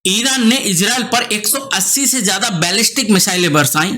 Iran ने Israel पर 180 से ज्यादा बैलिस्टिक मिसाइलें बरसाई।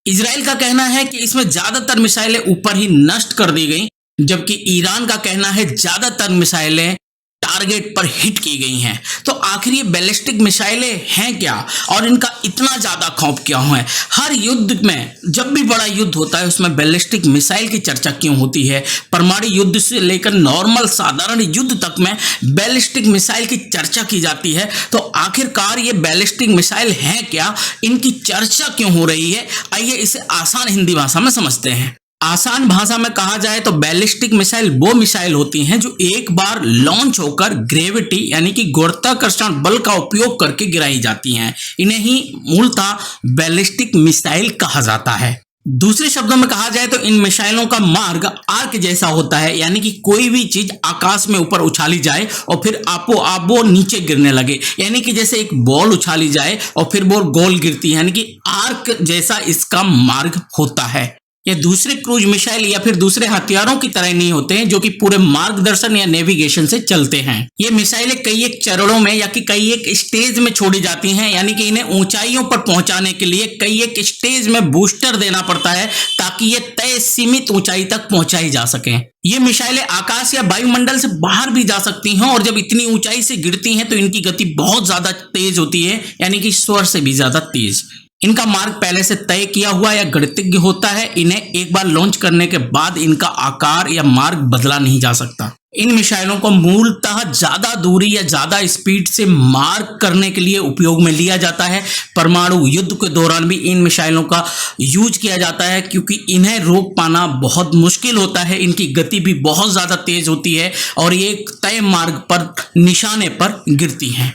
इजराइल का कहना है कि इसमें ज्यादातर मिसाइलें ऊपर ही नष्ट कर दी गई, जबकि ईरान का कहना है ज्यादातर मिसाइलें टारगेट पर हिट की गई हैं। तो आखिर ये बैलिस्टिक मिसाइलें हैं क्या और इनका इतना ज्यादा खौफ क्यों है? हर युद्ध में जब भी बड़ा युद्ध होता है उसमें बैलिस्टिक मिसाइल की चर्चा क्यों होती है? परमाणु युद्ध से लेकर नॉर्मल साधारण युद्ध तक में बैलिस्टिक मिसाइल की चर्चा की जाती है। तो आखिरकार ये बैलिस्टिक मिसाइल हैं क्या, इनकी चर्चा क्यों हो रही है? आइए इसे आसान हिंदी भाषा में समझते हैं। आसान भाषा में कहा जाए तो बैलिस्टिक मिसाइल वो मिसाइल होती हैं जो एक बार लॉन्च होकर ग्रेविटी यानी कि गुरुत्वाकर्षण बल का उपयोग करके गिराई जाती हैं। इन्हें ही मूलतः बैलिस्टिक मिसाइल कहा जाता है। दूसरे शब्दों में कहा जाए तो इन मिसाइलों का मार्ग आर्क जैसा होता है, यानी कि कोई भी चीज आकाश में ऊपर उछाली जाए और फिर आपो आप वो नीचे गिरने लगे, यानी कि जैसे एक बॉल उछाली जाए और फिर वो गोल गिरती है, यानी कि आर्क जैसा इसका मार्ग होता है। ये दूसरे क्रूज मिसाइल या फिर दूसरे हथियारों की तरह नहीं होते हैं जो कि पूरे मार्गदर्शन या नेविगेशन से चलते हैं। ये मिसाइलें कई एक चरणों में या कि कई एक स्टेज में छोड़ी जाती हैं, यानी कि इन्हें ऊंचाइयों पर पहुंचाने के लिए कई एक स्टेज में बूस्टर देना पड़ता है ताकि ये तय सीमित ऊंचाई तक पहुंचाई जा सके। ये मिसाइलें आकाश या वायुमंडल से बाहर भी जा सकती हैं और जब इतनी ऊंचाई से गिरती हैं तो इनकी गति बहुत ज्यादा तेज होती है, यानी कि स्वर से भी ज्यादा तेज। इनका मार्ग पहले से तय किया हुआ या गणितज्ञ होता है। इन्हें एक बार लॉन्च करने के बाद इनका आकार या मार्ग बदला नहीं जा सकता। इन मिसाइलों को मूलतः ज्यादा दूरी या ज्यादा स्पीड से मार्क करने के लिए उपयोग में लिया जाता है। परमाणु युद्ध के दौरान भी इन मिसाइलों का यूज किया जाता है क्योंकि इन्हें रोक पाना बहुत मुश्किल होता है। इनकी गति भी बहुत ज्यादा तेज होती है और ये एक तय मार्ग पर निशाने पर गिरती हैं।